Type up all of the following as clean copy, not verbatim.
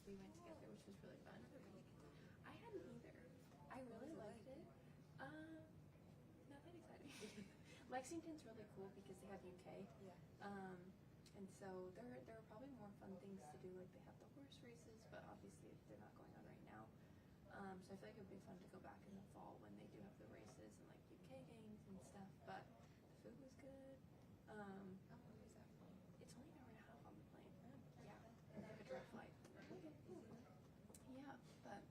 we went together, which was really fun. I hadn't either. I really liked it. Not that exciting. Lexington's really cool because they have UK. Yeah. And so there are probably more fun things to do. Like they have the horse races, but obviously they're not going on right now. So I feel like it would be fun to go back in the fall when they do have the races and like UK games and stuff. But the food was good. How long is that for? It's only an hour and a half on the plane. Yeah, and they have a direct flight. Yeah, but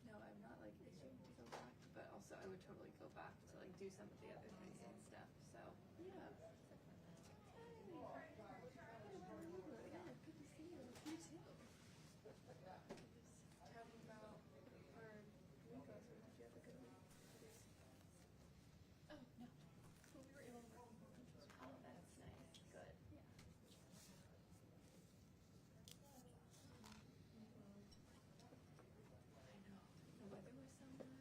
no, I'm not like itching to go back. But also, I would totally go back to like do some of the other things and stuff. So yeah. Yeah, good to see you. You too. Just talking about our week last week. Did you have a good week? Oh no. Well, we were able to work from home, which was oh, that's nice. Good. Yeah. I know. The weather was so nice.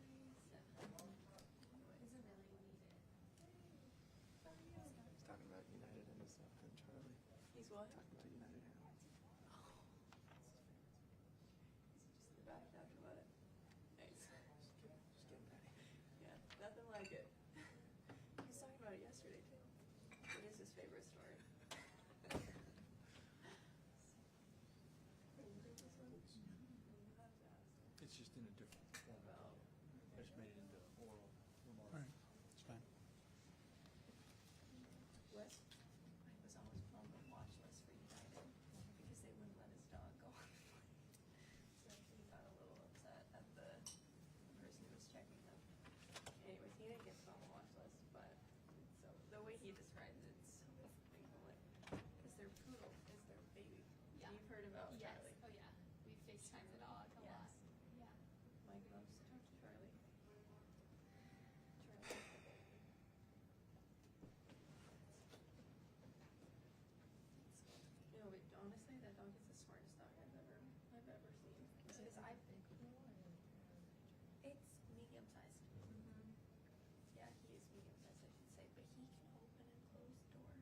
Is it really needed? He's talking about United and stuff, and Charlie. He's what? Talking about United Airlines. Oh. He's just in the back talking about it. Nice. Just getting ready. Yeah, nothing like it. He was talking about it yesterday too. What is his favorite story? It's just in a different format. I just made it into oral remarks. All right, it's fine. What? I was always on the watch list for United because they wouldn't let his dog go on the flight. So he got a little upset at the person who was checking them. Anyways, he didn't get put on the watch list, but so the way he describes it, it's so funny. Like, because their poodle is their baby. Yeah. You've heard about Yes. Charlie. Oh yeah. We FaceTime the dog a lot. Yes. Yeah. Mike loves to talk to Charlie. You know, but honestly, that dog is the smartest dog I've ever seen. Because it's medium sized. Mm-hmm. Yeah, he is medium sized, I should say, but he can open and close the door.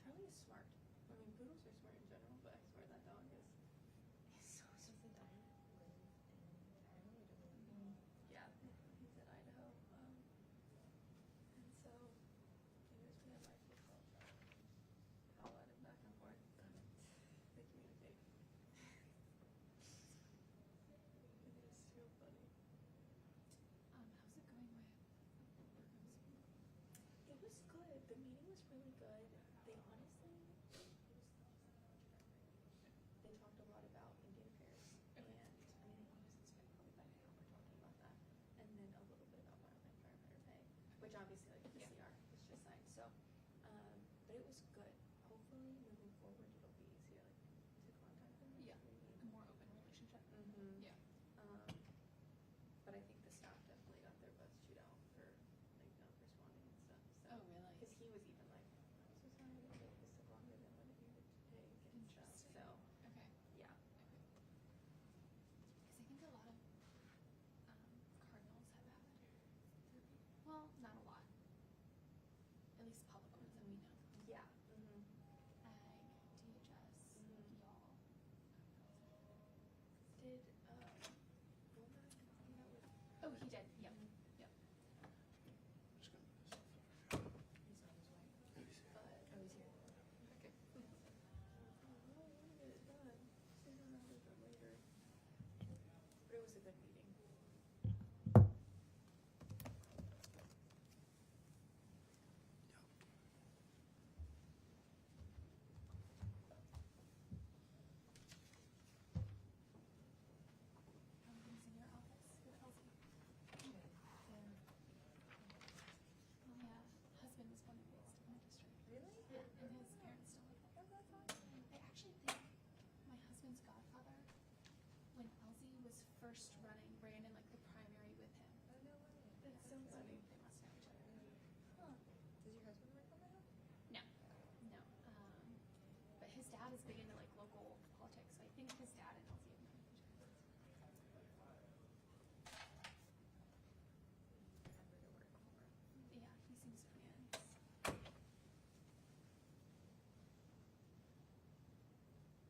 Charlie is smart. I mean, poodles are smart in general, but I swear that dog is. He's so smart. Yeah, he's in Idaho. And so, anyways, we have my football. I'll let him back and forth. They communicate. It is so funny. How's it going with programs? It was good. The meeting was really good. They honestly, they talked a lot about Indian affairs. Okay. And I mean, honestly, it's probably by now we're talking about that. And then a little bit about wildland firefighter pay, which obviously like the CR was just signed. So, but it was good. Hopefully moving forward it'll be easier like to contact them. Yeah. A more open relationship. Mm-hmm. Yeah. But I think the staff definitely got their butts chewed out for like not responding and stuff. So, Oh, really? Because he was even like, I'm so sorry that this took longer than what it needed to take and stuff. Interesting. So Okay. yeah. Because I think a lot of cardinals have had well, not a lot. At least public ones that we know. Yeah. Mm-hmm. Ag, DHS, y'all. Did Womack come out with? Oh, he did. Yep. Yep. I'm just gonna move this stuff over. He's on his way. Oh, he's here. But Oh, he's here. okay. Well, we'll get it done sooner rather than later. But it was a good meeting. Yep. How are things in your office with Elsie? Well, yeah, husband was born and raised in the district. Really? Yeah, and his parents still live there. Oh, that's awesome. I actually think my husband's godfather, when Elsie was first running, ran in like the primary with him. Oh, no way. That's so funny. They must know each other. Huh. Does your husband work on that? No, no. But his dad is big into like local politics, so I think his dad and Elsie have known each other. Yeah, he seems pretty nice.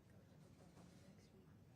Going to football next week.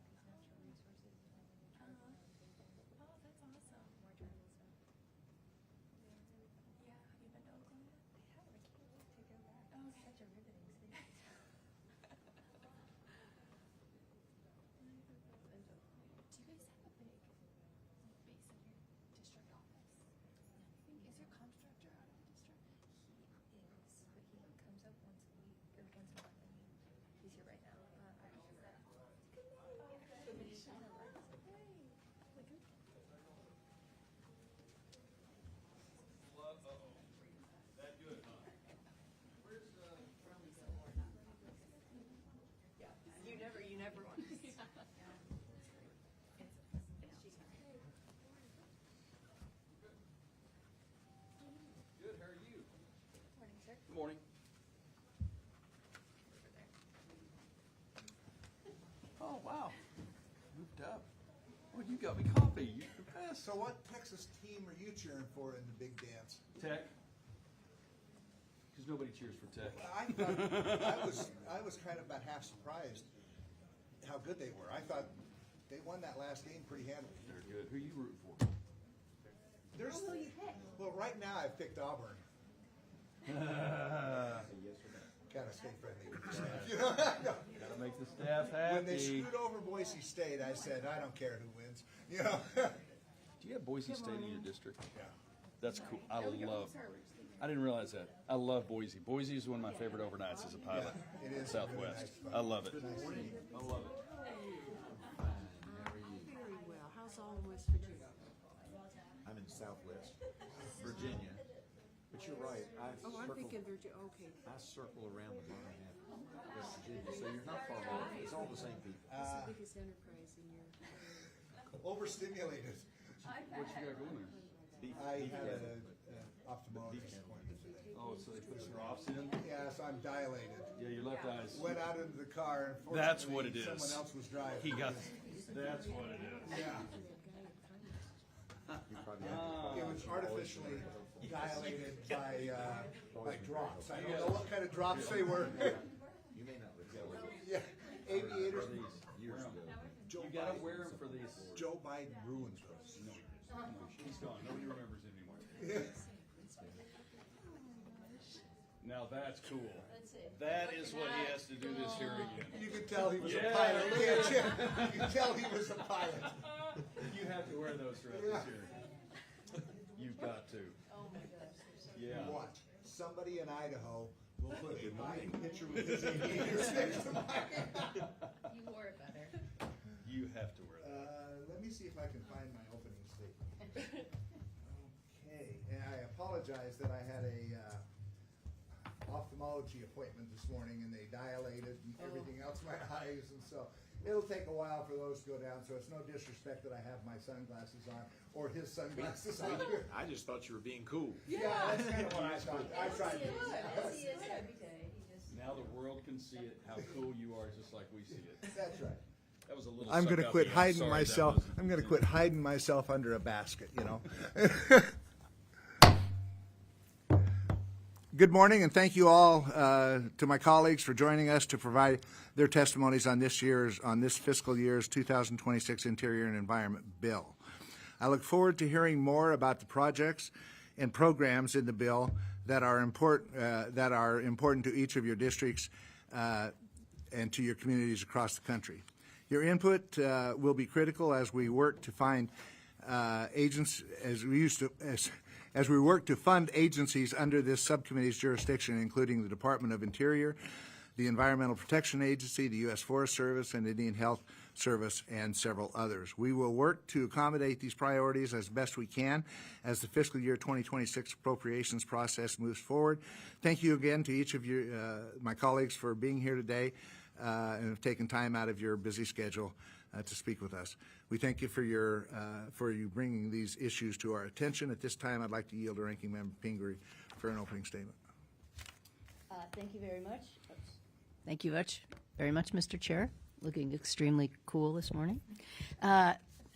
everyone. Good, how are you? Morning, sir. Good morning. Oh, wow. Moved up. Oh, you got me coffee. You're the best. So what Texas team are you cheering for in the big dance? Tech. Because nobody cheers for Tech. I thought I was kind of about half surprised how good they were. I thought they won that last game pretty handily. They're good. Who are you rooting for? There's, well, right now I've picked Auburn. Gotta stay friendly with the staff. You know? Gotta make the staff happy. When they screwed over Boise State, I said, I don't care who wins. You know? Do you have Boise State in your district? Yeah. That's cool. I didn't realize that. I love Boise. Boise is one of my favorite overnights as a pilot. Yeah, it is Southwest. really nice fun. I love it. Nice city. I love it. Very well. How's all in West Virginia? I'm in Southwest Virginia, but you're right. Oh, I'm thinking Virginia. Okay. I circle around the Birmingham, West Virginia, so you're not far off. It's all the same people. What's the biggest enterprise in your area? Overstimulated. What you got going there? I had an ophthalmologist appointment today. Oh, so they put drops in? Yeah, so I'm dilated. Yeah, your left eye's. Went out into the car and That's what it is. someone else was driving. He got. That's what it is. Yeah. You probably have It was artificially dilated by drops. I don't know what kind of drops they were. You may not recall it Yeah, aviators. years ago. Joe You gotta Biden, wear them for these. Joe Biden ruined those. No, he's gone. Nobody remembers him anymore. Now that's cool. That is what he has to do this hearing in. You could tell he was Yeah. a pilot, can't you? You could tell he was a pilot. You have to wear those throughout this hearing. You've got to. Oh my gosh. Yeah. Watch, somebody in Idaho will put a Biden picture with his aviators next to mine. You wore it better. You have to wear that. Let me see if I can find my opening statement. Okay, and I apologize that I had a ophthalmology appointment this morning and they dilated and everything else in my eyes, and so it'll take a while for those to go down, so it's no disrespect that I have my sunglasses on or his sunglasses on. I just thought you were being cool. Yeah, that's kind of what I thought. I tried to. As he is every day. He just. Now the world can see it, how cool you are, just like we see it. That's right. That was a little. I'm suck gonna up quit the- hiding sorry, that myself. was- I'm gonna quit hiding myself under a basket, you know. Good morning, and thank you all to my colleagues for joining us to provide their testimonies on this fiscal year's 2026 Interior and Environment Bill. I look forward to hearing more about the projects and programs in the bill that are important to each of your districts and to your communities across the country. Your input will be critical as we work to find as we work to fund agencies under this subcommittee's jurisdiction, including the Department of Interior, the Environmental Protection Agency, the U.S. Forest Service, and Indian Health Service, and several others. We will work to accommodate these priorities as best we can as the fiscal year 2026 appropriations process moves forward. Thank you again to each of you, my colleagues, for being here today and have taken time out of your busy schedule to speak with us. We thank you for you bringing these issues to our attention. At this time, I'd like to yield to Ranking Member Pingree for an opening statement. Thank you very much. Thank you very much, Mr. Chair. Looking extremely cool this morning.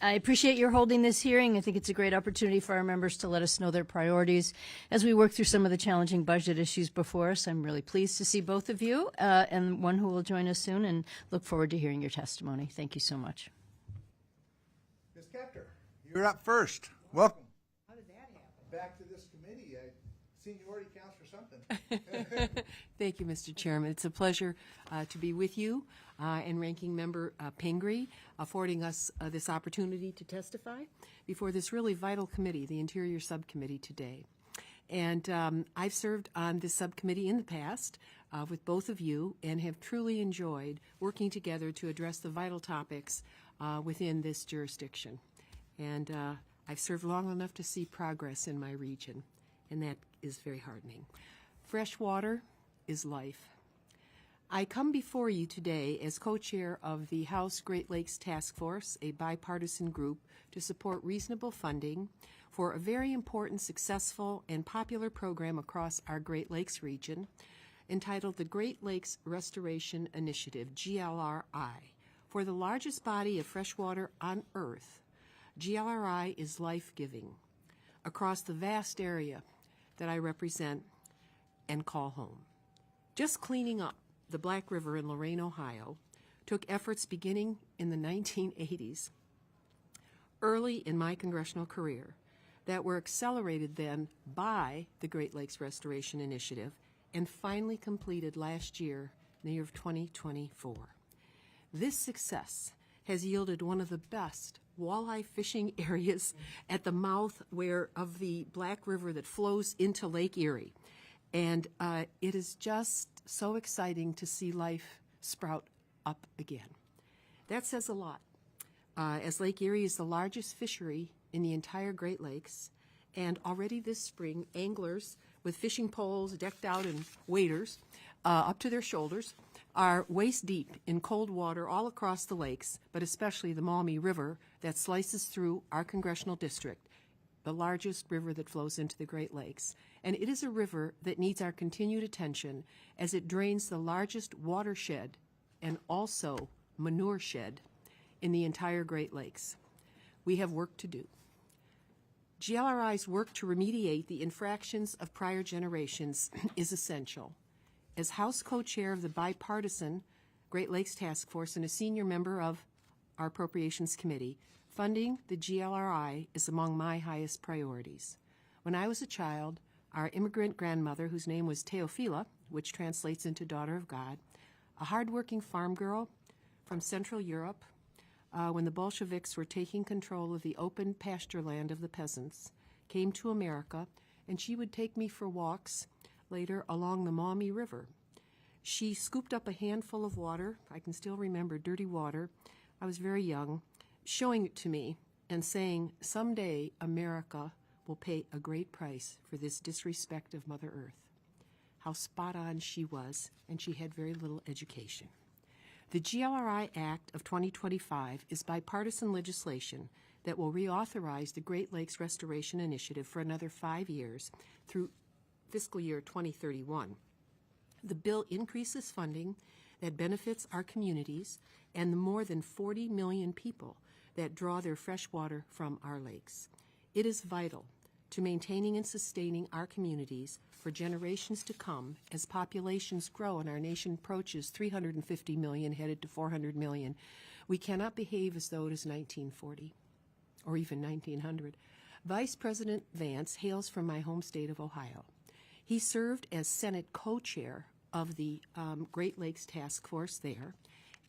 I appreciate your holding this hearing. I think it's a great opportunity for our members to let us know their priorities as we work through some of the challenging budget issues before us. I'm really pleased to see both of you and one who will join us soon, and look forward to hearing your testimony. Thank you so much. Ms. Kepter, you're up first. Welcome. How did that happen? Back to this committee. Seniority counts for something. Thank you, Mr. Chairman. It's a pleasure to be with you and Ranking Member Pingree, affording us this opportunity to testify before this really vital committee, the Interior Subcommittee, today. And I've served on this subcommittee in the past with both of you and have truly enjoyed working together to address the vital topics within this jurisdiction. And I've served long enough to see progress in my region, and that is very heartening. Fresh water is life. I come before you today as co-chair of the House Great Lakes Task Force, a bipartisan group to support reasonable funding for a very important, successful, and popular program across our Great Lakes region entitled the Great Lakes Restoration Initiative, GLRI. For the largest body of fresh water on Earth, GLRI is life-giving across the vast area that I represent and call home. Just cleaning up the Black River in Lorain, Ohio, took efforts beginning in the 1980s, early in my congressional career, that were accelerated then by the Great Lakes Restoration Initiative and finally completed last year, in the year of 2024. This success has yielded one of the best walleye fishing areas at the mouth of the Black River that flows into Lake Erie. And it is just so exciting to see life sprout up again. That says a lot. As Lake Erie is the largest fishery in the entire Great Lakes, and already this spring, anglers with fishing poles decked out in waders up to their shoulders are waist deep in cold water all across the lakes, but especially the Maumee River that slices through our congressional district, the largest river that flows into the Great Lakes. And it is a river that needs our continued attention as it drains the largest watershed and also manure shed in the entire Great Lakes. We have work to do. GLRI's work to remediate the infractions of prior generations is essential. As House co-chair of the bipartisan Great Lakes Task Force and a senior member of our Appropriations Committee, funding the GLRI is among my highest priorities. When I was a child, our immigrant grandmother, whose name was Teofila, which translates into Daughter of God, a hardworking farm girl from Central Europe, when the Bolsheviks were taking control of the open pasture land of the peasants, came to America, and she would take me for walks later along the Maumee River. She scooped up a handful of water. I can still remember dirty water. I was very young, showing it to me and saying, someday America will pay a great price for this disrespect of Mother Earth. How spot on she was, and she had very little education. The GLRI Act of 2025 is bipartisan legislation that will reauthorize the Great Lakes Restoration Initiative for another 5 years through fiscal year 2031. The bill increases funding that benefits our communities and the more than 40 million people that draw their fresh water from our lakes. It is vital to maintaining and sustaining our communities for generations to come as populations grow and our nation approaches 350 million, headed to 400 million. We cannot behave as though it is 1940 or even 1900. Vice President Vance hails from my home state of Ohio. He served as Senate co-chair of the Great Lakes Task Force there,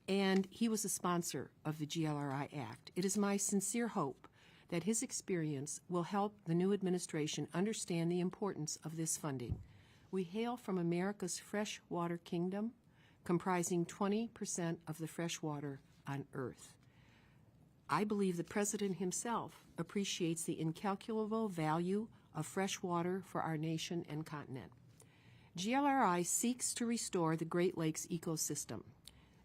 and he was a sponsor of the GLRI Act. It is my sincere hope that his experience will help the new administration understand the importance of this funding. We hail from America's freshwater kingdom, comprising 20% of the fresh water on Earth. I believe the President himself appreciates the incalculable value of fresh water for our nation and continent. GLRI seeks to restore the Great Lakes ecosystem.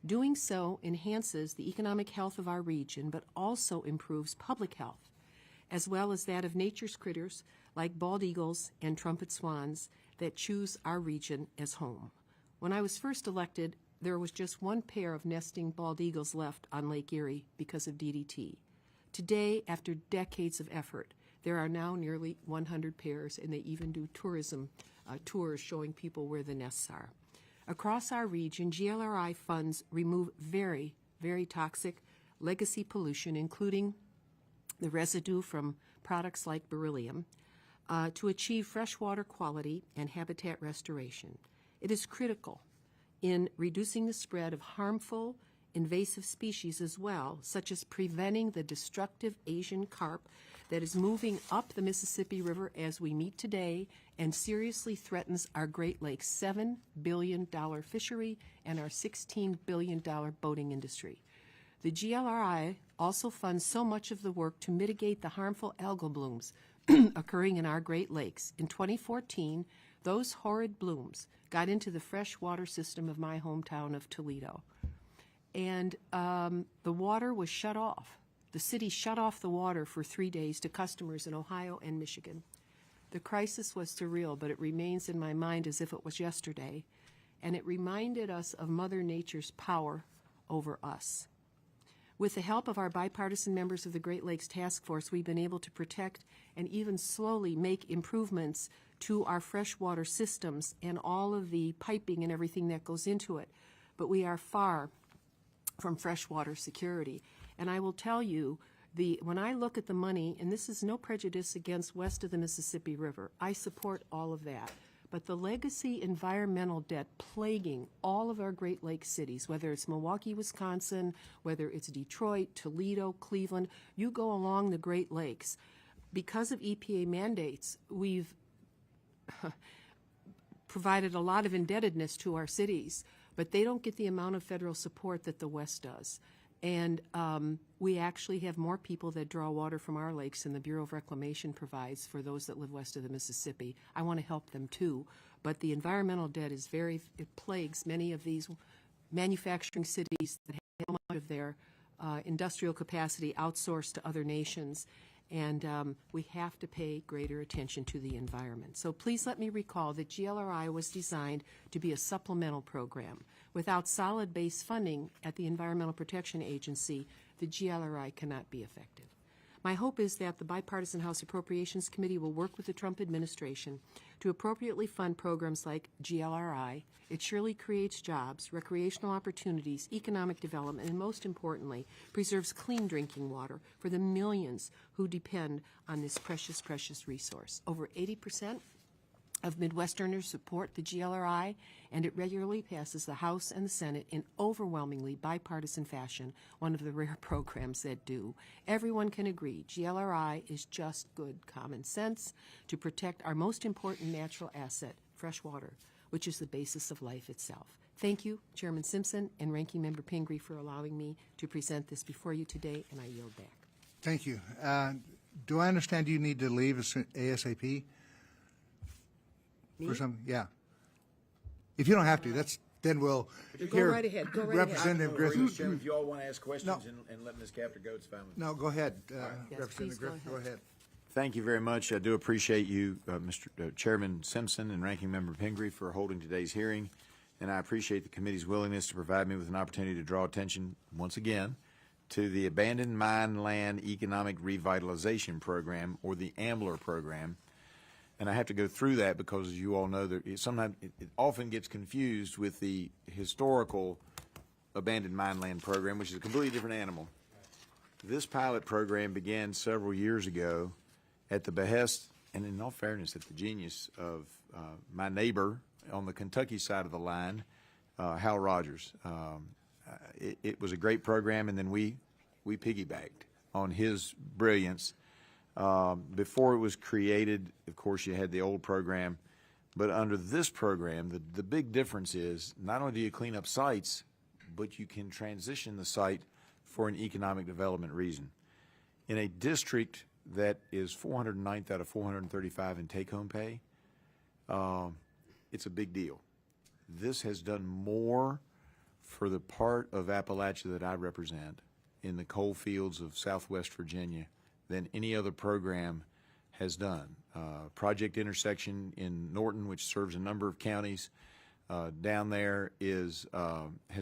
Doing so enhances the economic health of our region, but also improves public health, as well as that of nature's critters like bald eagles and trumpet swans that choose our region as home. When I was first elected, there was just one pair of nesting bald eagles left on Lake Erie because of DDT. Today, after decades of effort, there are now nearly 100 pairs, and they even do tourism tours showing people where the nests are. Across our region, GLRI funds remove very, very toxic legacy pollution, including the residue from products like beryllium, to achieve freshwater quality and habitat restoration. It is critical in reducing the spread of harmful invasive species as well, such as preventing the destructive Asian carp that is moving up the Mississippi River as we meet today and seriously threatens our Great Lakes $7 billion fishery and our $16 billion boating industry. The GLRI also funds so much of the work to mitigate the harmful algal blooms occurring in our Great Lakes. In 2014, those horrid blooms got into the fresh water system of my hometown of Toledo. And the water was shut off. The city shut off the water for 3 days to customers in Ohio and Michigan. The crisis was surreal, but it remains in my mind as if it was yesterday. And it reminded us of Mother Nature's power over us. With the help of our bipartisan members of the Great Lakes Task Force, we've been able to protect and even slowly make improvements to our freshwater systems and all of the piping and everything that goes into it. But we are far from freshwater security. And I will tell you, when I look at the money, and this is no prejudice against west of the Mississippi River, I support all of that. But the legacy environmental debt plaguing all of our Great Lakes cities, whether it's Milwaukee, Wisconsin, whether it's Detroit, Toledo, Cleveland, you go along the Great Lakes. Because of EPA mandates, we've provided a lot of indebtedness to our cities, but they don't get the amount of federal support that the West does. And we actually have more people that draw water from our lakes than the Bureau of Reclamation provides for those that live west of the Mississippi. I want to help them too, but the environmental debt is it plagues many of these manufacturing cities that have much of their industrial capacity outsourced to other nations. And we have to pay greater attention to the environment. So please let me recall that GLRI was designed to be a supplemental program. Without solid base funding at the Environmental Protection Agency, the GLRI cannot be effective. My hope is that the Bipartisan House Appropriations Committee will work with the Trump administration to appropriately fund programs like GLRI. It surely creates jobs, recreational opportunities, economic development, and most importantly, preserves clean drinking water for the millions who depend on this precious, precious resource. Over 80% of Midwesterners support the GLRI, and it regularly passes the House and the Senate in overwhelmingly bipartisan fashion, one of the rare programs that do. Everyone can agree GLRI is just good common sense to protect our most important natural asset, fresh water, which is the basis of life itself. Thank you, Chairman Simpson and Ranking Member Pingree, for allowing me to present this before you today, and I yield back. Thank you. Do I understand you need to leave ASAP? Me? For some, yeah. If you don't have to, then we'll hear right ahead, go right Representative Griffin. Chairman, if you all want to ask questions No. and let Ms. Captor go, it's fine with me. No, go ahead, Yes, Representative please go Griffin, go ahead. Thank you very much. I do appreciate you, Mr. Chairman Simpson and Ranking Member Pingree, for holding today's hearing, and I appreciate the committee's willingness to provide me with an opportunity to draw attention, once again, to the Abandoned Mine Land Economic Revitalization Program, or the AMLR program. And I have to go through that because, as you all know, sometimes it often gets confused with the historical Abandoned Mine Land program, which is a completely different animal. This pilot program began several years ago at the behest, and in all fairness, at the genius of my neighbor on the Kentucky side of the line, Hal Rogers. It was a great program, and then we piggybacked on his brilliance. Before it was created, of course, you had the old program, but under this program, the big difference is not only do you clean up sites, but you can transition the site for an economic development reason. In a district that is 409th out of 435 in take-home pay, it's a big deal. This has done more for the part of Appalachia that I represent in the coal fields of Southwest Virginia than any other program has done. Project Intersection in Norton, which serves a number of counties down there, has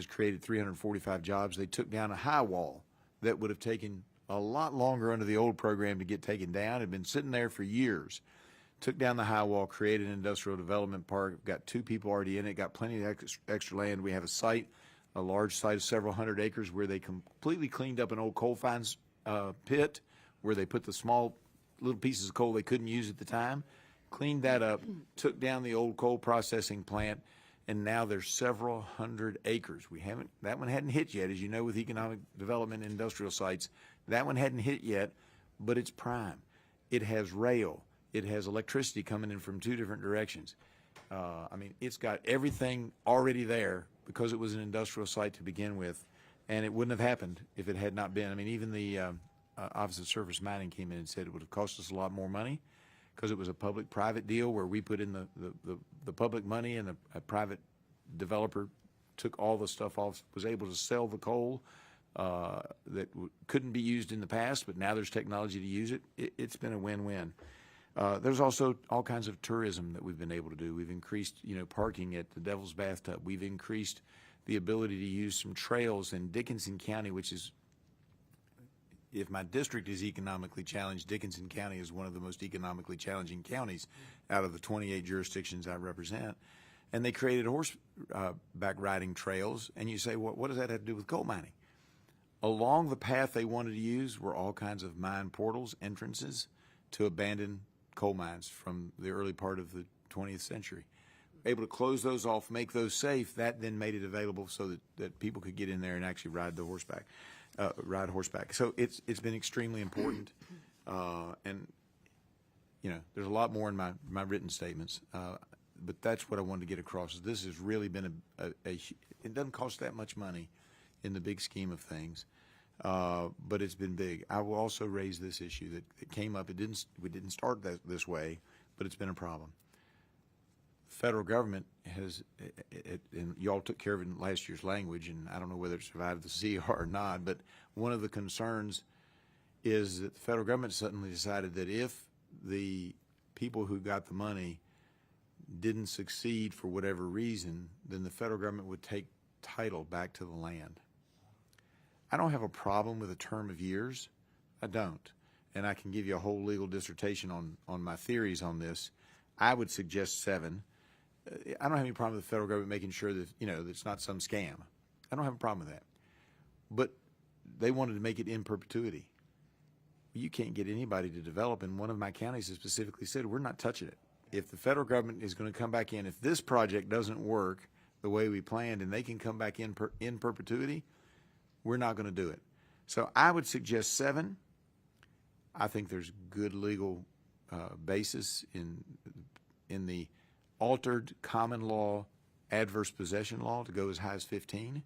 created 345 jobs. They took down a high wall that would have taken a lot longer under the old program to get taken down. It had been sitting there for years. Took down the high wall, created an industrial development park, got 2 people already in it, got plenty of extra land. We have a large site of several hundred acres where they completely cleaned up an old coal fines pit where they put the small little pieces of coal they couldn't use at the time, cleaned that up, took down the old coal processing plant, and now there's several hundred acres. That one hadn't hit yet, as you know, with economic development and industrial sites. That one hadn't hit yet, but it's prime. It has rail. It has electricity coming in from 2 different directions. It's got everything already there because it was an industrial site to begin with, and it wouldn't have happened if it had not been. Even the Office of Surface Mining came in and said it would have cost us a lot more money, because it was a public-private deal where we put in the public money and a private developer took all the stuff off, was able to sell the coal that couldn't be used in the past, but now there's technology to use it. It's been a win-win. There's also all kinds of tourism that we've been able to do. We've increased, parking at the Devil's Bathtub. We've increased the ability to use some trails in Dickinson County, which is, if my district is economically challenged, Dickinson County is one of the most economically challenging counties out of the 28 jurisdictions I represent. And they created horseback riding trails, and you say, what does that have to do with coal mining? Along the path they wanted to use were all kinds of mine portals, entrances to abandoned coal mines from the early part of the 20th century. Able to close those off, make those safe, that then made it available so that people could get in there and actually ride horseback. So it's been extremely important, and there's a lot more in my written statements, but that's what I wanted to get across. Is this has really been it doesn't cost that much money in the big scheme of things, but it's been big. I will also raise this issue that came up. We didn't start this way, but it's been a problem. The federal government has, and y'all took care of it in last year's language, and I don't know whether it survived the CR or not, but one of the concerns is that the federal government suddenly decided that if the people who got the money didn't succeed for whatever reason, then the federal government would take title back to the land. I don't have a problem with a term of years. I don't. And I can give you a whole legal dissertation on my theories on this. I would suggest 7. I don't have any problem with the federal government making sure that, that it's not some scam. I don't have a problem with that. But they wanted to make it in perpetuity. You can't get anybody to develop, and one of my counties has specifically said, we're not touching it. If the federal government is going to come back in, if this project doesn't work the way we planned and they can come back in perpetuity, we're not going to do it. So I would suggest 7. I think there's good legal basis in the altered common law adverse possession law to go as high as 15.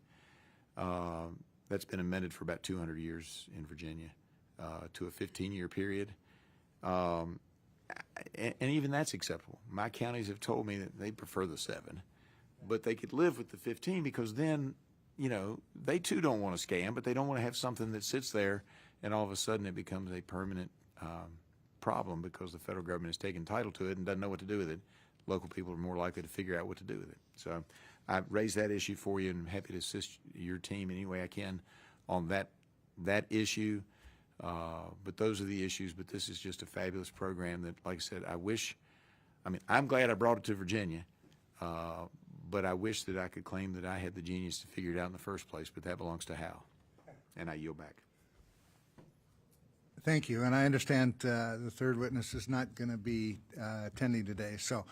That's been amended for about 200 years in Virginia to a 15-year period. And even that's acceptable. My counties have told me that they prefer the 7, but they could live with the 15 because then, they too don't want to scam, but they don't want to have something that sits there and all of a sudden it becomes a permanent problem because the federal government has taken title to it and doesn't know what to do with it. Local people are more likely to figure out what to do with it. So I raised that issue for you and I'm happy to assist your team any way I can on that issue. But those are the issues, but this is just a fabulous program that, like I said, I'm glad I brought it to Virginia, but I wish that I could claim that I had the genius to figure it out in the first place, but that belongs to Hal. And I yield back. Thank you, and I understand the third witness is not going to be attending today. So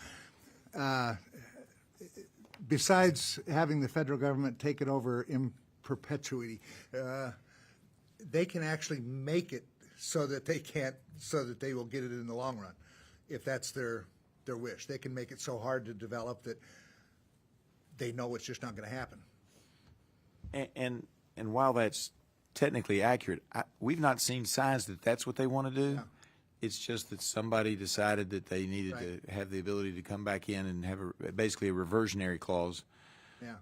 besides having the federal government take it over in perpetuity, they can actually make it so that they will get it in the long run, if that's their wish. They can make it so hard to develop that they know it's just not going to happen. And while that's technically accurate, we've not seen signs that that's what they want to do. No. It's just that somebody decided that they needed to have the ability to come back in and have basically a reversionary clause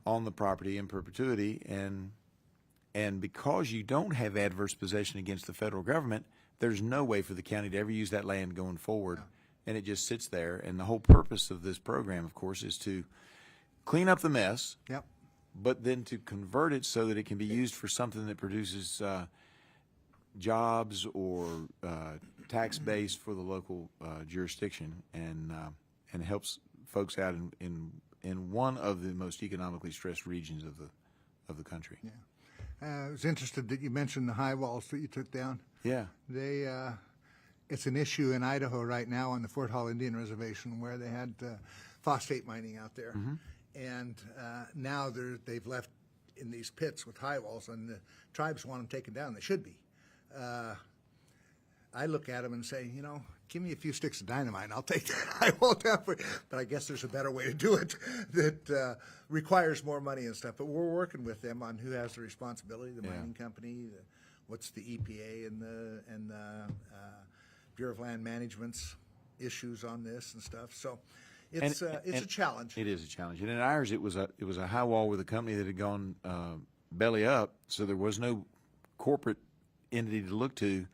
on the property in perpetuity. And because you don't have adverse possession against the federal government, there's no way for the county to ever use that land going forward. No. And it just sits there. And the whole purpose of this program, of course, is to clean up the mess. Yep. But then to convert it so that it can be used for something that produces jobs or tax base for the local jurisdiction and helps folks out in one of the most economically stressed regions of the country. Yeah. I was interested that you mentioned the high walls that you took down. Yeah. It's an issue in Idaho right now on the Fort Hall Indian Reservation where they had phosphate mining out there. Mm-hmm. And now they've left in these pits with high walls, and the tribes want them taken down. They should be. I look at them and say, give me a few sticks of dynamite and I'll take that high wall down for you. But I guess there's a better way to do it that requires more money and stuff. But we're working with them on who has the responsibility, the mining company, what's the EPA and the Bureau of Land Management's issues on this and stuff. So it's a challenge. It is a challenge. And in ours, it was a high wall with a company that had gone belly up, so there was no corporate entity to look to,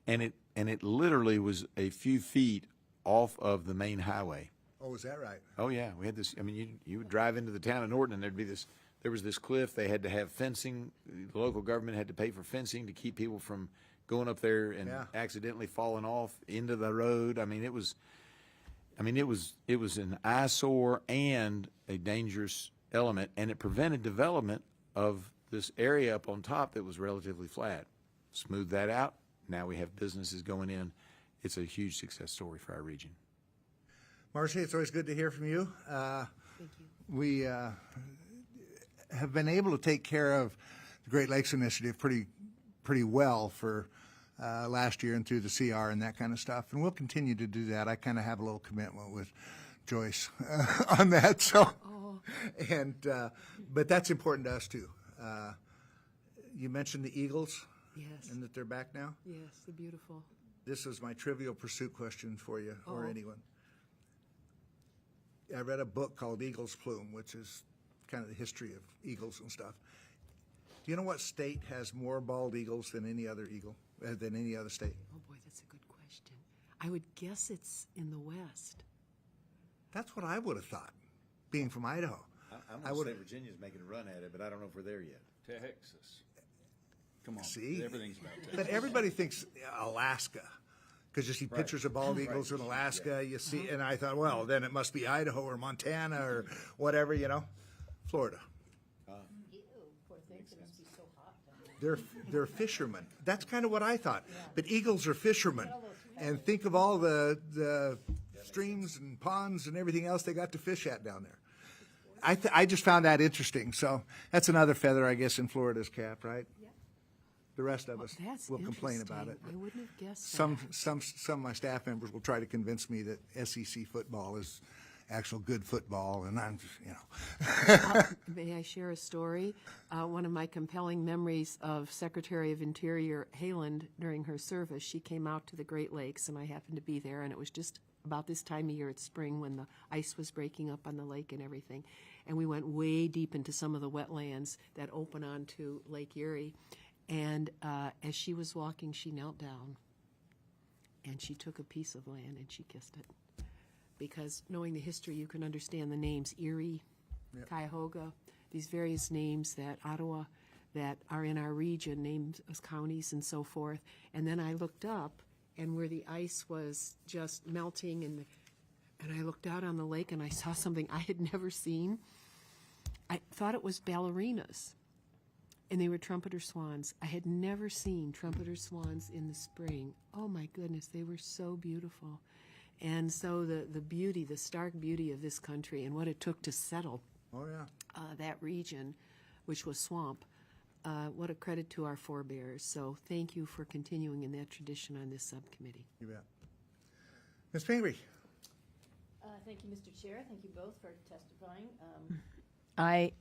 and it literally was a few feet off of the main highway. Oh, is that right? Oh yeah, we had this. I mean, you would drive into the town of Norton, and there was this cliff. They had to have fencing. The local government had to pay for fencing to keep people from going up there and accidentally falling off into the road. I mean, it was an eyesore and a dangerous element, and it prevented development of this area up on top that was relatively flat. Smooth that out. Now we have businesses going in. It's a huge success story for our region. Marcy, it's always good to hear from you. Thank you. We have been able to take care of the Great Lakes Initiative pretty well for last year and through the CR and that kind of stuff, and we'll continue to do that. I kind of have a little commitment with Joyce on that. So, but that's important to us too. You mentioned the Eagles, Yes. and that they're back now. Yes, they're beautiful. This is my Trivial Pursuit question for you or anyone. I read a book called Eagle's Plume, which is kind of the history of eagles and stuff. Do you know what state has more bald eagles than any other than any other state? Oh boy, that's a good question. I would guess it's in the West. That's what I would have thought, being from Idaho. I'm going to say Virginia's making a run at it, but I don't know if we're there yet. Texas. Come on. See? Everything's about Texas. But everybody thinks Alaska, because you see pictures of bald eagles in Alaska. You see, and I thought, well, then it must be Idaho or Montana or whatever, Florida. Ew, poor things, it must be so hot. They're fishermen. That's kind of what I thought. But eagles are fishermen, and think of all the streams and ponds and everything else they got to fish at down there. I just found that interesting. So that's another feather, I guess, in Florida's cap, right? Yeah. The rest of us will complain about it. I wouldn't have guessed Some of my staff members will try to convince me that SEC football is actual good football, and I'm just, May I share a story? One of my compelling memories of Secretary of Interior Haaland during her service, she came out to the Great Lakes, and I happened to be there, and it was just about this time of year, it's spring, when the ice was breaking up on the lake and everything. And we went way deep into some of the wetlands that open onto Lake Erie. And as she was walking, she knelt down, and she took a piece of land and she kissed it. Because knowing the history, you can understand the names Erie, Cuyahoga, these various names that Ottawa, that are in our region, named as counties and so forth. And then I looked up, and where the ice was just melting, and I looked out on the lake, and I saw something I had never seen. I thought it was ballerinas, and they were trumpeter swans. I had never seen trumpeter swans in the spring. Oh my goodness, they were so beautiful. And so the beauty, the stark beauty of this country and what it took to settle that region, which was swamp, what a credit to our forebears. So thank you for continuing in that tradition on this subcommittee. You bet. Ms. Pingree. Thank you, Mr. Chair. Thank you both for testifying. I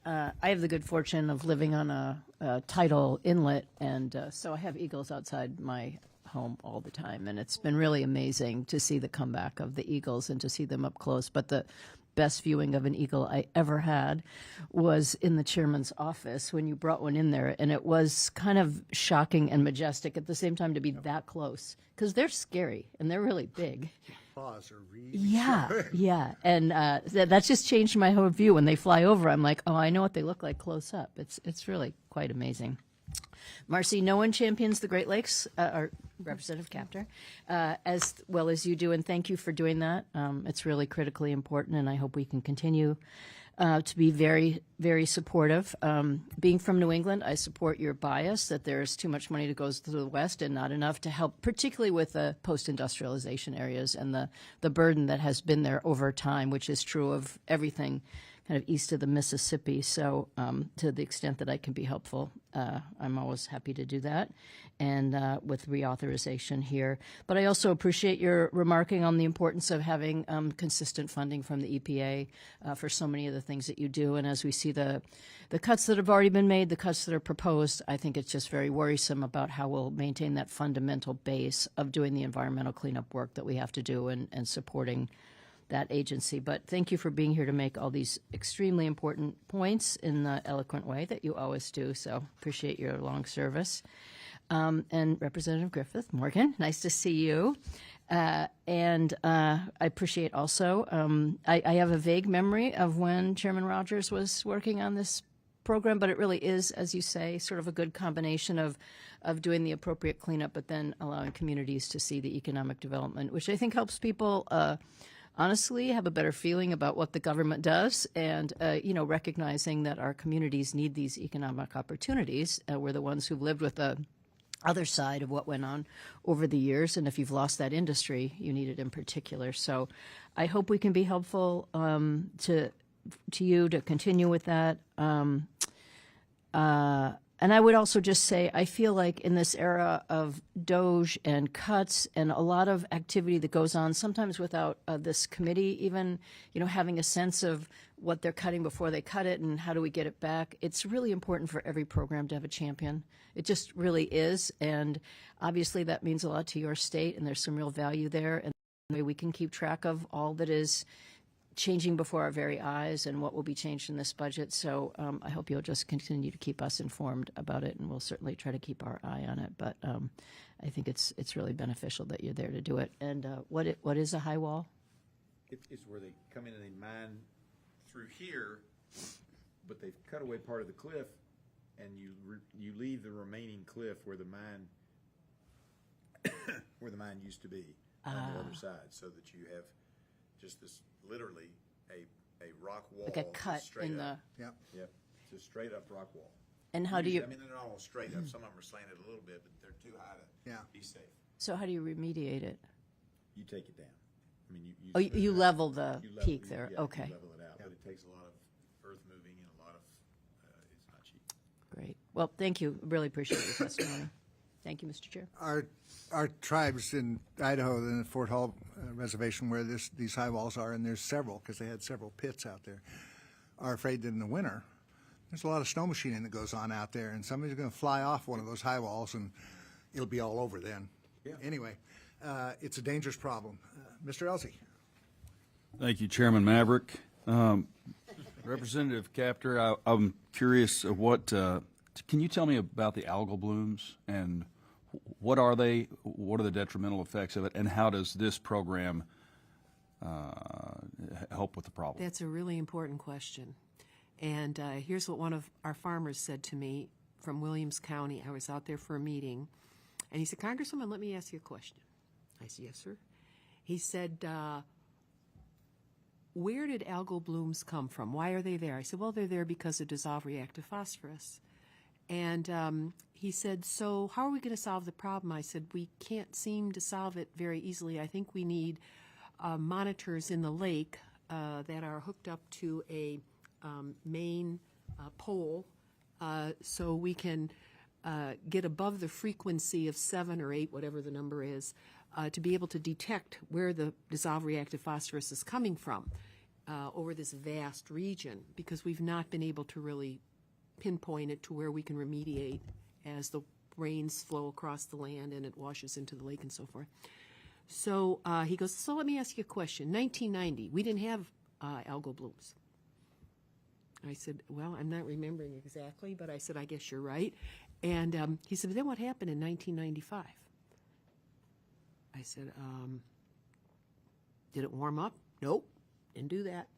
have the good fortune of living on a tidal inlet, and so I have eagles outside my home all the time, and it's been really amazing to see the comeback of the eagles and to see them up close. But the best viewing of an eagle I ever had was in the chairman's office when you brought one in there, and it was kind of shocking and majestic at the same time to be that close, because they're scary and they're really big. Claws are really Yeah, and that's just changed my whole view. When they fly over, I'm like, oh, I know what they look like close up. It's really quite amazing. Marcy, no one champions the Great Lakes, or Representative Capter, as well as you do, and thank you for doing that. It's really critically important, and I hope we can continue to be very, very supportive. Being from New England, I support your bias that there's too much money that goes to the West and not enough to help, particularly with the post-industrialization areas and the burden that has been there over time, which is true of everything kind of east of the Mississippi. So to the extent that I can be helpful, I'm always happy to do that, and with reauthorization here. But I also appreciate your remarking on the importance of having consistent funding from the EPA for so many of the things that you do. And as we see the cuts that have already been made, the cuts that are proposed, I think it's just very worrisome about how we'll maintain that fundamental base of doing the environmental cleanup work that we have to do and supporting that agency. But thank you for being here to make all these extremely important points in the eloquent way that you always do. So appreciate your long service. And Representative Griffith, Morgan, nice to see you. And I appreciate also, I have a vague memory of when Chairman Rogers was working on this program, but it really is, as you say, sort of a good combination of doing the appropriate cleanup, but then allowing communities to see the economic development, which I think helps people honestly have a better feeling about what the government does, and recognizing that our communities need these economic opportunities. We're the ones who've lived with the other side of what went on over the years, and if you've lost that industry, you need it in particular. So I hope we can be helpful to you to continue with that. And I would also just say, I feel like in this era of DOGE and cuts and a lot of activity that goes on, sometimes without this committee even, having a sense of what they're cutting before they cut it and how do we get it back, it's really important for every program to have a champion. It just really is. And obviously that means a lot to your state, and there's some real value there. And the way we can keep track of all that is changing before our very eyes and what will be changed in this budget. So I hope you'll just continue to keep us informed about it, and we'll certainly try to keep our eye on it. But I think it's really beneficial that you're there to do it. And what is a high wall? It's where they come in and they mine through here, but they've cut away part of the cliff, and you leave the remaining cliff where the mine used to be on the other side, so that you have just this literally a rock wall, Like a cut in the. Yep. Yep, it's a straight up rock wall. And how do you? I mean, they're not all straight up. Some of them are slanted a little bit, but they're too high to be safe. So how do you remediate it? You take it down. I mean, You level the you peak there. Yeah, Okay. you level it out, but it takes a lot of earth moving and a lot of. It's not cheap. Great. Well, thank you. Really appreciate your testimony. Thank you, Mr. Chair. Our tribes in Idaho, in the Fort Hall Reservation, where these high walls are, and there's several, because they had several pits out there, are afraid that in the winter, there's a lot of snow machining that goes on out there, and somebody's going to fly off one of those high walls, and it'll be all over then. Yeah. Anyway, it's a dangerous problem. Mr. Elsey. Thank you, Chairman Maverick. Representative Capter, I'm curious what, can you tell me about the algal blooms, and what are they, what are the detrimental effects of it, and how does this program help with the problem? That's a really important question. And here's what one of our farmers said to me from Williams County. I was out there for a meeting, and he said, "Congresswoman, let me ask you a question." I said, "Yes, sir." He said, "Where did algal blooms come from? Why are they there?" I said, "Well, they're there because of dissolved reactive phosphorus." And he said, "So how are we going to solve the problem?" I said, "We can't seem to solve it very easily. I think we need monitors in the lake that are hooked up to a main pole so we can get above the frequency of 7 or 8, whatever the number is, to be able to detect where the dissolved reactive phosphorus is coming from over this vast region, because we've not been able to really pinpoint it to where we can remediate as the rains flow across the land and it washes into the lake and so forth." So he goes, "So let me ask you a question. 1990, we didn't have algal blooms." I said, "Well, I'm not remembering exactly, but I said, I guess you're right." And he said, "But then what happened in 1995? I said, "Did it warm up?" "Nope, didn't do that."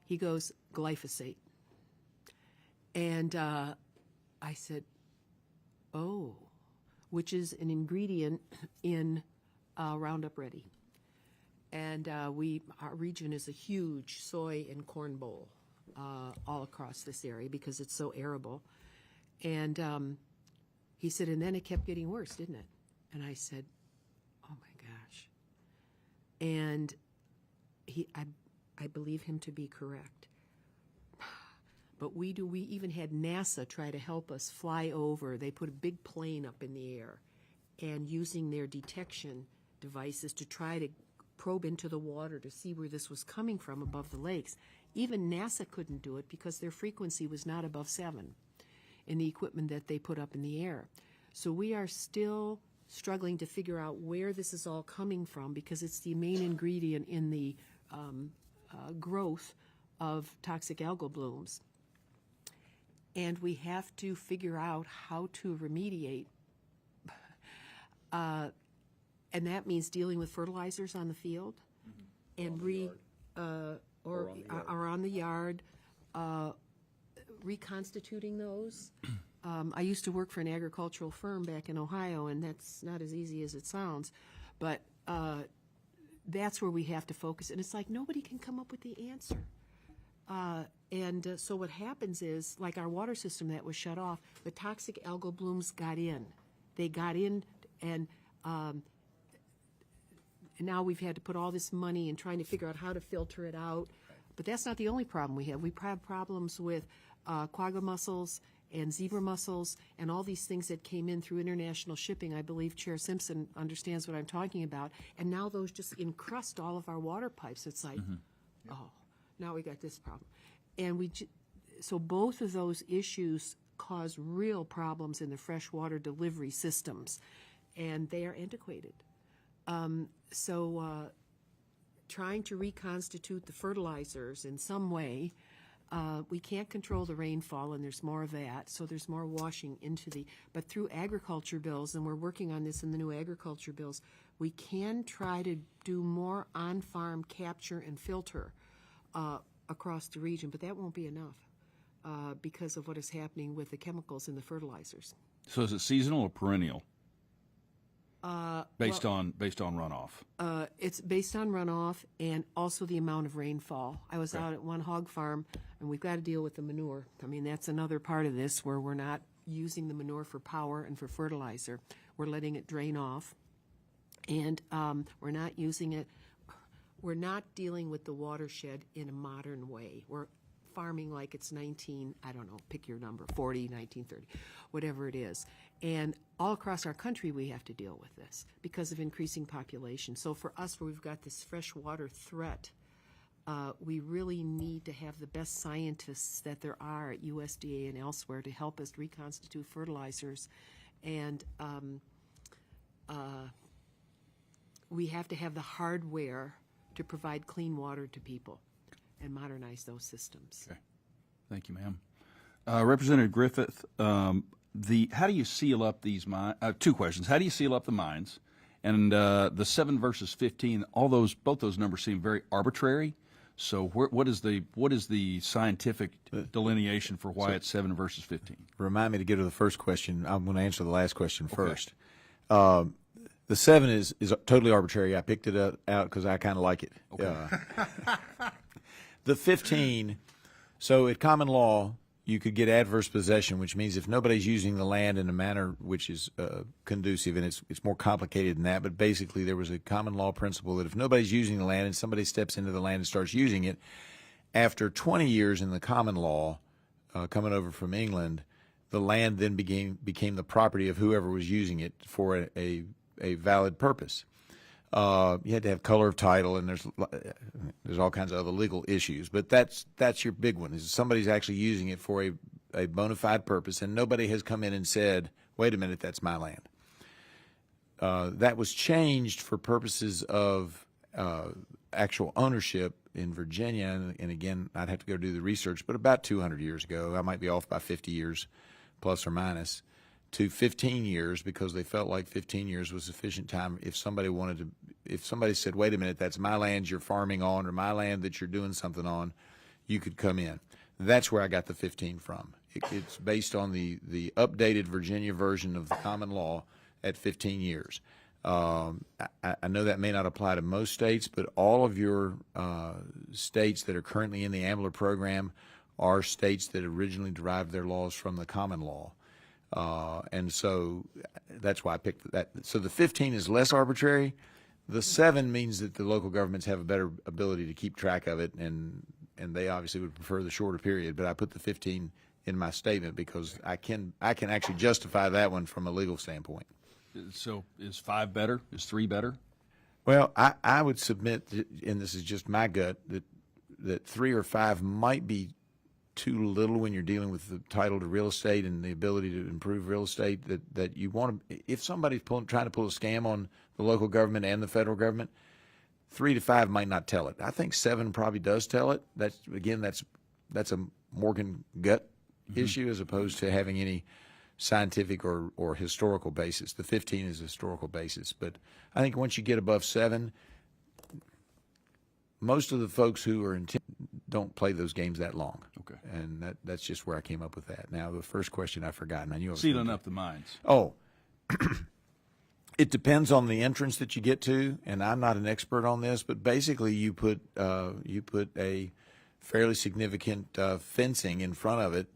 He goes, "Glyphosate." And I said, "Oh," which is an ingredient in Roundup Ready. And our region is a huge soy and corn bowl all across this area because it's so arable. And he said, "And then it kept getting worse, didn't it?" And I said, "Oh my gosh." And I believe him to be correct. but we even had NASA try to help us fly over. They put a big plane up in the air and using their detection devices to try to probe into the water to see where this was coming from above the lakes. Even NASA couldn't do it because their frequency was not above 7 in the equipment that they put up in the air. So we are still struggling to figure out where this is all coming from because it's the main ingredient in the growth of toxic algal blooms. And we have to figure out how to remediate. And that means dealing with fertilizers on the field and or on the yard, reconstituting those. I used to work for an agricultural firm back in Ohio, and that's not as easy as it sounds, but that's where we have to focus. And it's like nobody can come up with the answer. So what happens is, like our water system that was shut off, the toxic algal blooms got in. They got in, and now we've had to put all this money in trying to figure out how to filter it out. But that's not the only problem we have. We have problems with quagga mussels and zebra mussels and all these things that came in through international shipping. I believe Chair Simpson understands what I'm talking about. And now those just encrust all of our water pipes. It's like, oh, now we got this problem. And so both of those issues cause real problems in the freshwater delivery systems, and they are antiquated. Trying to reconstitute the fertilizers in some way, we can't control the rainfall, and there's more of that, so there's more washing but through agriculture bills, and we're working on this in the new agriculture bills, we can try to do more on-farm capture and filter across the region, but that won't be enough because of what is happening with the chemicals in the fertilizers. So is it seasonal or perennial? Based on runoff. It's based on runoff and also the amount of rainfall. I was out at one hog farm, and we've got to deal with the manure. I mean, that's another part of this where we're not using the manure for power and for fertilizer. We're letting it drain off, and we're not using it. We're not dealing with the watershed in a modern way. We're farming like it's 19, I don't know, pick your number, 40, 1930, whatever it is. And all across our country we have to deal with this because of increasing population. So for us, where we've got this freshwater threat, we really need to have the best scientists that there are at USDA and elsewhere to help us reconstitute fertilizers. And we have to have the hardware to provide clean water to people and modernize those systems. Okay. Thank you, ma'am. Representative Griffith, how do you seal up these mines? Two questions. How do you seal up the mines? And the 7 versus 15, both those numbers seem very arbitrary. So what is the scientific delineation for why it's 7 versus 15? Remind me to get to the first question. I'm going to answer the last question first. The 7 is totally arbitrary. I picked it out because I kind of like it. Okay. The 15, so at common law, you could get adverse possession, which means if nobody's using the land in a manner which is conducive, and it's more complicated than that, but basically there was a common law principle that if nobody's using the land and somebody steps into the land and starts using it, after 20 years in the common law, coming over from England, the land then became the property of whoever was using it for a valid purpose. You had to have color of title, and there's all kinds of other legal issues. But that's your big one, is somebody's actually using it for a bona fide purpose, and nobody has come in and said, wait a minute, that's my land. That was changed for purposes of actual ownership in Virginia, and again, I'd have to go do the research, but about 200 years ago, I might be off by 50 years, plus or minus, to 15 years, because they felt like 15 years was sufficient time if somebody said, wait a minute, that's my land you're farming on, or my land that you're doing something on, you could come in. That's where I got the 15 from. It's based on the updated Virginia version of the common law at 15 years. I know that may not apply to most states, but all of your states that are currently in the AMBLR program are states that originally derived their laws from the common law. And so that's why I picked that. So the 15 is less arbitrary. The 7 means that the local governments have a better ability to keep track of it, and and they obviously would prefer the shorter period, but I put the 15 in my statement because I can actually justify that one from a legal standpoint. So is 5 better? Is 3 better? Well, I would submit, and this is just my gut, that 3 or 5 might be too little when you're dealing with the title to real estate and the ability to improve real estate. That you want to, if somebody's trying to pull a scam on the local government and the federal government, 3 to 5 might not tell it. I think 7 probably does tell it. That's a Morgan gut issue as opposed to having any scientific or historical basis. The 15 is a historical basis, but I think once you get above 7, most of the folks who are don't play those games that long. Okay. And that's just where I came up with that. Now, the first question I forgot, and I knew I was Sealing up the mines. Oh, it depends on the entrance that you get to, and I'm not an expert on this, but basically you put a fairly significant fencing in front of it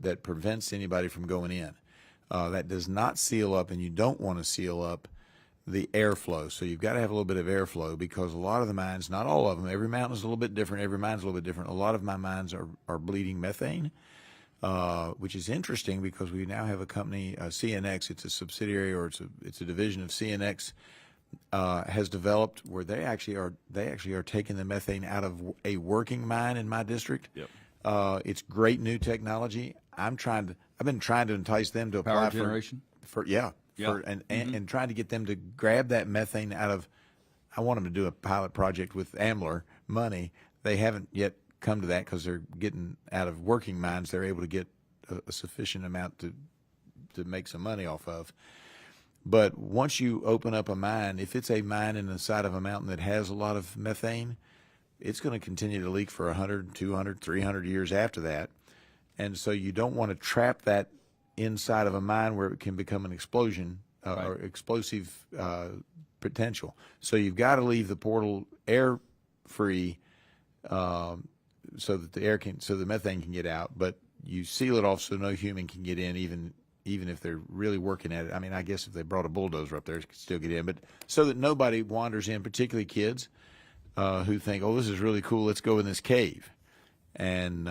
that prevents anybody from going in. That does not seal up, and you don't want to seal up the airflow. So you've got to have a little bit of airflow because a lot of the mines, not all of them, every mountain is a little bit different, every mine's a little bit different. A lot of my mines are bleeding methane, which is interesting because we now have a company, CNX, it's a subsidiary or it's a division of CNX, has developed where they actually are taking the methane out of a working mine in my district. Yep. It's great new technology. I've been trying to entice them to apply Power generation? And trying to get them to grab that methane out of. I want them to do a pilot project with AMLR money. They haven't yet come to that because they're getting out of working mines. They're able to get a sufficient amount to make some money off of. But once you open up a mine, if it's a mine in the side of a mountain that has a lot of methane, it's going to continue to leak for 100, 200, 300 years after that. And so you don't want to trap that inside of a mine where it can become an explosion or explosive potential. So you've got to leave the portal air free so that the methane can get out, but you seal it off so no human can get in, even if they're really working at it. I mean, I guess if they brought a bulldozer up there, it could still get in, but so that nobody wanders in, particularly kids who think, oh, this is really cool, let's go in this cave. And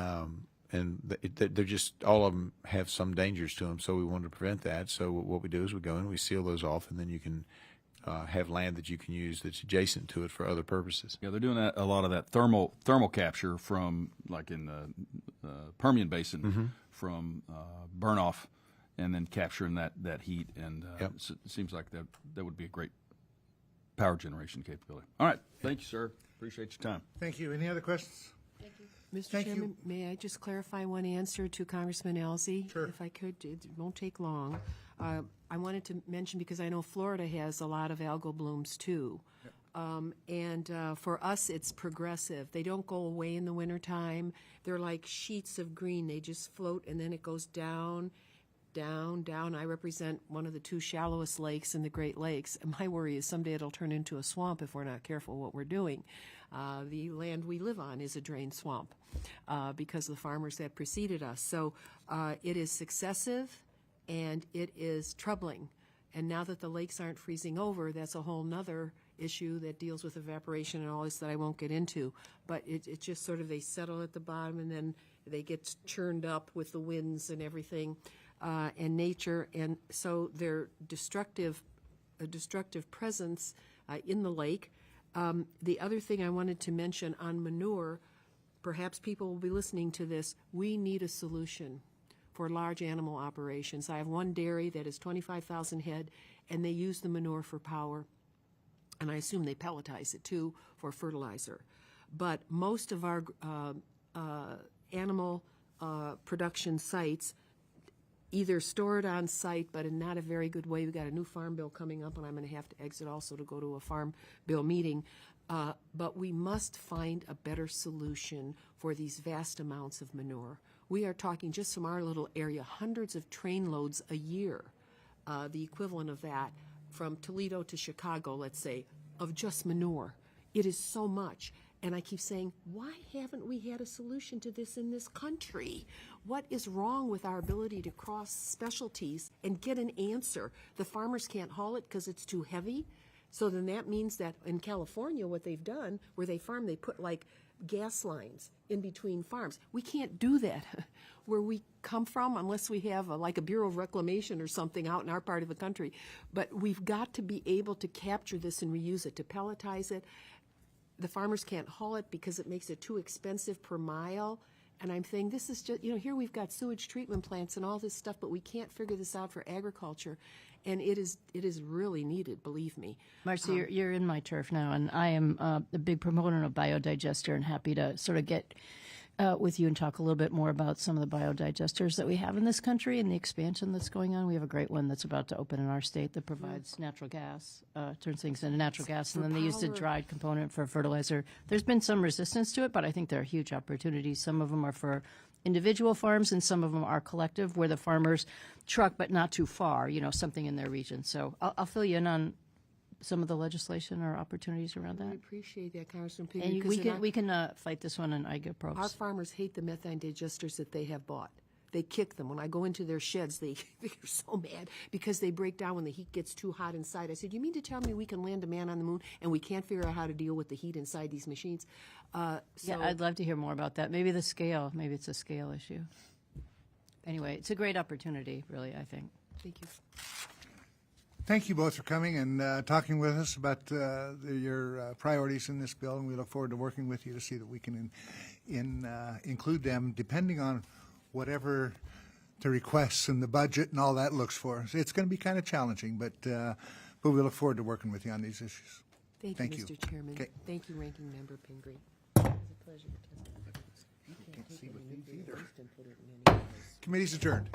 they're just, all of them have some dangers to them, so we wanted to prevent that. So what we do is we go in, we seal those off, and then you can have land that you can use that's adjacent to it for other purposes. Yeah, they're doing a lot of that thermal capture from, like in the Permian Basin, from burn off, and then capturing that heat. And Yep. it seems like that would be a great power generation capability. All right, thank you, sir. Appreciate your time. Thank you. Any other questions? Mr. Thank you. Chairman, may I just clarify one answer to Congressman Elsie? Sure. If I could, it won't take long. I wanted to mention, because I know Florida has a lot of algal blooms too. And for us, it's progressive. They don't go away in the wintertime. They're like sheets of green. They just float, and then it goes down, down, down. I represent one of the 2 shallowest lakes in the Great Lakes. And my worry is someday it'll turn into a swamp if we're not careful what we're doing. The land we live on is a drained swamp because of the farmers that preceded us. So it is successive and it is troubling. And now that the lakes aren't freezing over, that's a whole nother issue that deals with evaporation and all this that I won't get into. But it just sort of, they settle at the bottom and then they get churned up with the winds and everything and nature. And so they're a destructive presence in the lake. The other thing I wanted to mention on manure, perhaps people will be listening to this, we need a solution for large animal operations. I have one dairy that is 25,000 head, and they use the manure for power, and I assume they pelletize it too for fertilizer. But most of our animal production sites either store it on site, but in not a very good way. We've got a new farm bill coming up, and I'm going to have to exit also to go to a farm bill meeting. But we must find a better solution for these vast amounts of manure. We are talking, just from our little area, hundreds of train loads a year, the equivalent of that from Toledo to Chicago, let's say, of just manure. It is so much. And I keep saying, why haven't we had a solution to this in this country? What is wrong with our ability to cross specialties and get an answer? The farmers can't haul it because it's too heavy. So then that means that in California, what they've done, where they farm, they put like gas lines in between farms. We can't do that where we come from unless we have like a Bureau of Reclamation or something out in our part of the country. But we've got to be able to capture this and reuse it, to pelletize it. The farmers can't haul it because it makes it too expensive per mile. And I'm saying this is just, here we've got sewage treatment plants and all this stuff, but we can't figure this out for agriculture. And it is really needed, believe me. Marcy, you're in my turf now, and I am a big proponent of biodigester and happy to sort of get with you and talk a little bit more about some of the biodigesters that we have in this country and the expansion that's going on. We have a great one that's about to open in our state that provides natural gas, turns things into natural gas, and then they use the dried component for fertilizer. There's been some resistance to it, but I think there are huge opportunities. Some of them are for individual farms, and some of them are collective, where the farmers truck, but not too far, something in their region. So I'll fill you in on some of the legislation or opportunities around I that. appreciate that, Congressman Piggy. And we can fight this one, and I get probes. Our farmers hate the methane digesters that they have bought. They kick them. When I go into their sheds, they're so mad because they break down when the heat gets too hot inside. I said, you mean to tell me we can land a man on the moon and we can't figure out how to deal with the heat inside these machines? Yeah, I'd love to hear more about that. Maybe it's a scale issue. Anyway, it's a great opportunity, really, I think. Thank you. Thank you both for coming and talking with us about your priorities in this bill, and we look forward to working with you to see that we can include them depending on whatever the requests and the budget and all that looks for. It's going to be kind of challenging, but we look forward to working with you on these issues. Thank you, Mr. Chairman. Okay. Thank you, Ranking Member Pingree. It's a pleasure to testify. You can't see take with any these nuclear either. waste and put it in any place. Committee's adjourned.